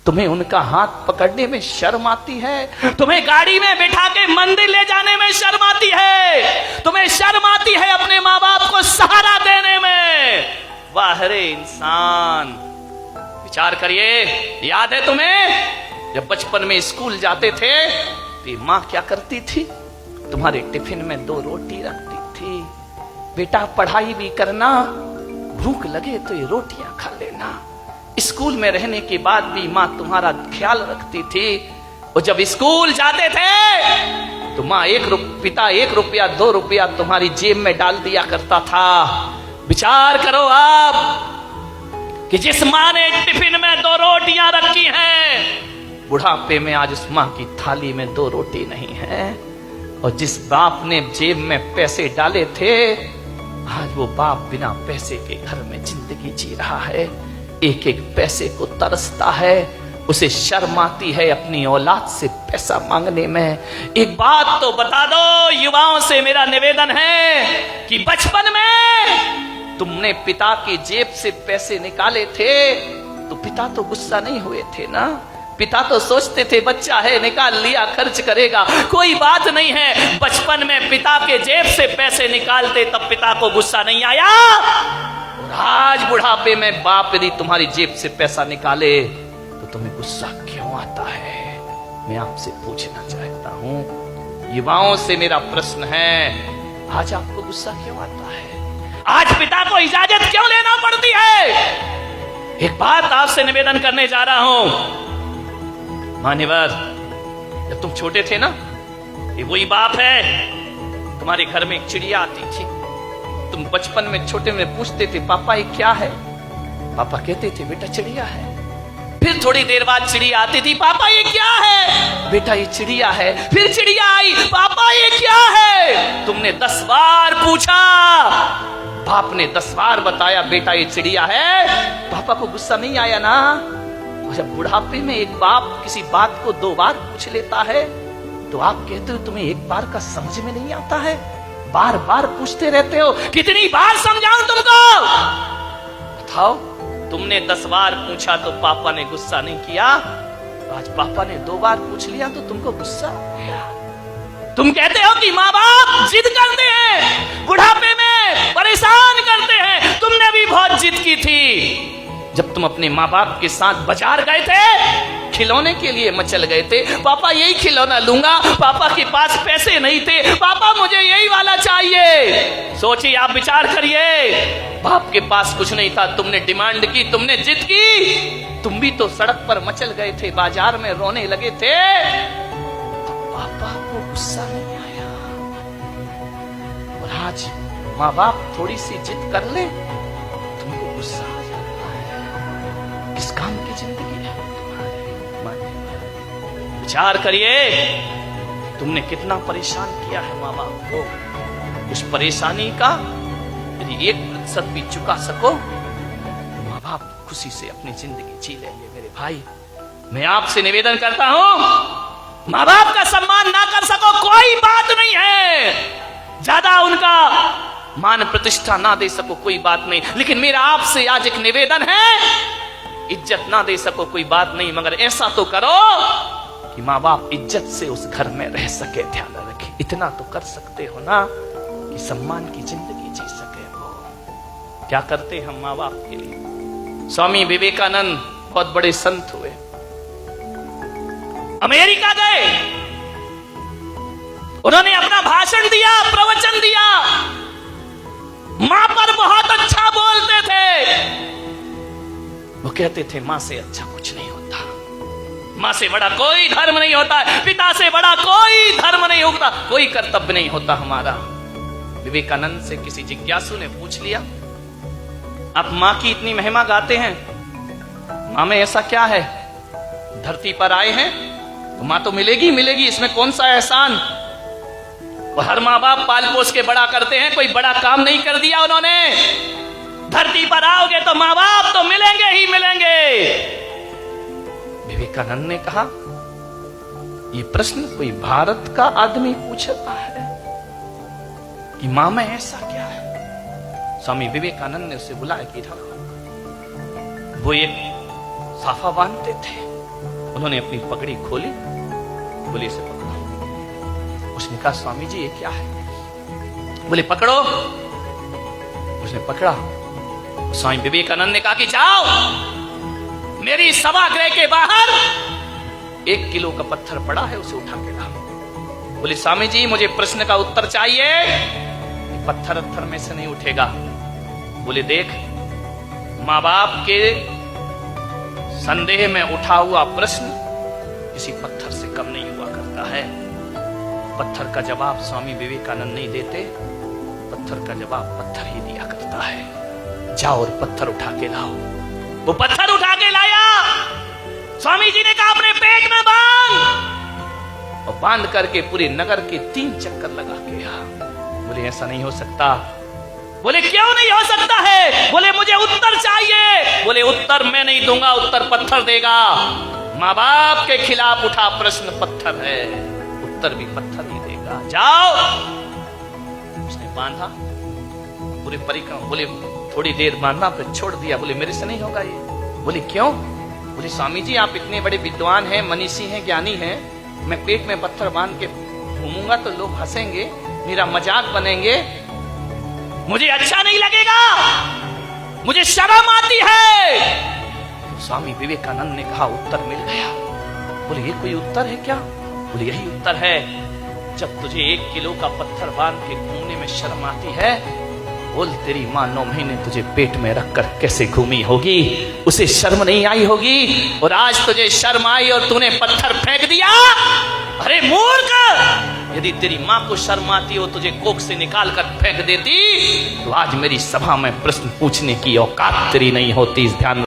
तुम्हें उनका हाथ पकड़ने में शर्म आती है? तुम्हें गाड़ी में बिठा के मंदिर ले जाने में शर्म आती है? तुम्हें शर्म आती है अपने माँ बाप को सहारा देने में? वाह रे इंसान, विचार करिए। याद है तुम्हें जब बचपन में स्कूल जाते थे तो माँ क्या करती थी? तुम्हारे टिफिन में 2 रोटी रखती थी। बेटा पढ़ाई भी करना, भूख लगे तो ये रोटियां खा लेना। स्कूल में रहने के बाद भी माँ तुम्हारा ख्याल रखती थी। और जब स्कूल जाते थे तो माँ पिता 1 रुपया 2 रुपया तुम्हारी जेब में डाल दिया करता था। विचार करो आप कि जिस माँ ने टिफिन में 2 रोटियां रखी हैं, बुढ़ापे में आज उस माँ की थाली में 2 रोटी नहीं है। और जिस बाप ने जेब में पैसे डाले थे, आज वो बाप बिना पैसे के घर में जिंदगी जी रहा है। एक एक पैसे को तरसता है, उसे शर्म आती है अपनी औलाद से पैसा मांगने में। एक बात तो बता दो, युवाओं से मेरा निवेदन है कि बचपन में तुमने पिता की जेब से पैसे निकाले थे तो पिता तो गुस्सा नहीं हुए थे ना? पिता तो सोचते थे बच्चा है, निकाल लिया, खर्च करेगा, कोई बात नहीं है। बचपन में पिता के जेब से पैसे निकालते तब पिता को गुस्सा नहीं आया। और आज बुढ़ापे में बाप यदि तुम्हारी जेब से पैसा निकाले तो तुम्हें गुस्सा क्यों आता है? मैं आपसे पूछना चाहता हूं, युवाओं से मेरा प्रश्न है, आज आपको गुस्सा क्यों आता है? आज पिता को इजाजत क्यों लेना पड़ती है? एक बात आपसे निवेदन करने जा रहा हूं, मान्यवर, जब तुम छोटे थे ना, ये वही बाप है, तुम्हारे घर में एक चिड़िया आती थी। तुम बचपन में छोटे में पूछते थे पापा ये क्या है? पापा कहते थे बेटा चिड़िया है। फिर थोड़ी देर बाद चिड़िया आती थी, पापा ये क्या है? बेटा ये चिड़िया है। फिर चिड़िया आई, पापा ये क्या है? तुमने 10 बार पूछा, बाप ने 10 बार बताया बेटा ये चिड़िया है। पापा को गुस्सा नहीं आया ना? जब बुढ़ापे में एक बाप किसी बात को 2 बार पूछ लेता है तो आप कहते हो तुम्हें एक बार का समझ में नहीं आता है, बार बार पूछते रहते हो। कितनी बार समझाऊं तुमको? बताओ, तुमने 10 बार पूछा तो पापा ने गुस्सा नहीं किया, आज पापा ने 2 बार पूछ लिया तो तुमको गुस्सा आ गया। तुम कहते हो कि माँ बाप जिद करते हैं, बुढ़ापे में परेशान करते हैं। तुमने भी बहुत जिद की थी जब तुम अपने माँ बाप के साथ बाजार गए थे, खिलौने के लिए मचल गए थे, पापा यही खिलौना लूंगा, पापा के पास पैसे नहीं थे, पापा मुझे यही वाला चाहिए। सोचिए, आप विचार करिए, बाप के पास कुछ नहीं था, तुमने डिमांड की, तुमने जिद की, तुम भी तो सड़क पर मचल गए थे, बाजार में रोने लगे थे, तो पापा को गुस्सा नहीं आया। और आज माँ बाप थोड़ी सी जिद कर ले, तुमको गुस्सा आ जाता है। किस काम की जिंदगी है तुम्हारे? विचार करिए, तुमने कितना परेशान किया है माँ बाप को। उस परेशानी का यदि 1% भी चुका सको, माँ बाप खुशी से अपनी जिंदगी जी लेंगे। मेरे भाई, मैं आपसे निवेदन करता हूं, माँ बाप का सम्मान ना कर सको कोई बात नहीं है, ज्यादा उनका मान प्रतिष्ठा ना दे सको कोई बात नहीं, लेकिन मेरा आपसे आज एक निवेदन है, इज्जत ना दे सको कोई बात नहीं, मगर ऐसा तो करो कि माँ बाप इज्जत से उस घर में रह सके, ध्यान रखे। इतना तो कर सकते हो ना कि सम्मान की जिंदगी जी सके वो। क्या करते हम माँ बाप के लिए? स्वामी विवेकानंद बहुत बड़े संत हुए, अमेरिका गए, उन्होंने अपना भाषण दिया, प्रवचन दिया, मां पर बहुत अच्छा बोलते थे। वो कहते थे मां से अच्छा कुछ नहीं होता, मां से बड़ा कोई धर्म नहीं होता, पिता से बड़ा कोई धर्म नहीं होता, कोई कर्तव्य नहीं होता हमारा। विवेकानंद से किसी जिज्ञासु ने पूछ लिया, आप मां की इतनी महिमा गाते हैं, मां में ऐसा क्या है? धरती पर आए हैं तो मां तो मिलेगी मिलेगी, इसमें कौन सा एहसान? हर माँ बाप पाल पोस के बड़ा करते हैं, कोई बड़ा काम नहीं कर दिया उन्होंने। धरती पर आओगे तो माँ बाप तो मिलेंगे ही मिलेंगे। विवेकानंद ने कहा, ये प्रश्न कोई भारत का आदमी पूछता है कि मां में ऐसा क्या है? स्वामी विवेकानंद ने उसे बुलाया कि वो एक साफा बांधते थे। उन्होंने अपनी पगड़ी खोली, बोले इसे पकड़ो। उसने कहा स्वामी जी ये क्या है? बोले पकड़ो। उसने पकड़ा। स्वामी विवेकानंद ने कहा कि जाओ मेरी सभागृह के बाहर 1 किलो का पत्थर पड़ा है, उसे उठा के लाओ। बोले स्वामी जी मुझे प्रश्न का उत्तर चाहिए, पत्थर अत्थर में से नहीं उठेगा। बोले देख, मां बाप के संदेह में उठा हुआ प्रश्न किसी पत्थर से कम नहीं हुआ करता है। पत्थर का जवाब स्वामी विवेकानंद नहीं देते, पत्थर का जवाब पत्थर ही दिया करता है। जाओ और पत्थर उठा के लाओ। वो पत्थर उठा के लाया। स्वामी जी ने कहा अपने पेट में बांध, और बांध करके पूरे नगर के 3 चक्कर लगा के आ। बोले ऐसा नहीं हो सकता। बोले क्यों नहीं हो सकता है? बोले मुझे उत्तर चाहिए। बोले उत्तर मैं नहीं दूंगा, उत्तर पत्थर देगा। मां बाप के खिलाफ उठा प्रश्न पत्थर है, उत्तर भी पत्थर ही देगा। जाओ। उसने बांधा पूरे परिक्रमा। बोले थोड़ी देर बांधा फिर छोड़ दिया। बोले मेरे से नहीं होगा ये। बोले क्यों? बोले स्वामी जी आप इतने बड़े विद्वान हैं, मनीषी हैं, ज्ञानी हैं, मैं पेट में पत्थर बांध के घूमूंगा तो लोग हंसेंगे, मेरा मजाक बनेंगे, मुझे अच्छा नहीं लगेगा, मुझे शर्म आती है। तो स्वामी विवेकानंद ने कहा उत्तर मिल गया। बोले ये कोई उत्तर है क्या? बोले यही उत्तर है। जब तुझे 1 किलो का पत्थर बांध के घूमने में शर्म आती है, बोल तेरी मां 9 महीने तुझे पेट में रखकर कैसे घूमी होगी, उसे शर्म नहीं आई होगी, और आज तुझे शर्म आई और तूने पत्थर फेंक दिया। अरे मूर्ख, यदि तेरी मां को शर्म आती हो तुझे कोख से निकाल कर फेंक देती, तो आज मेरी सभा में प्रश्न पूछने की औकात तेरी नहीं होती। इस ध्यान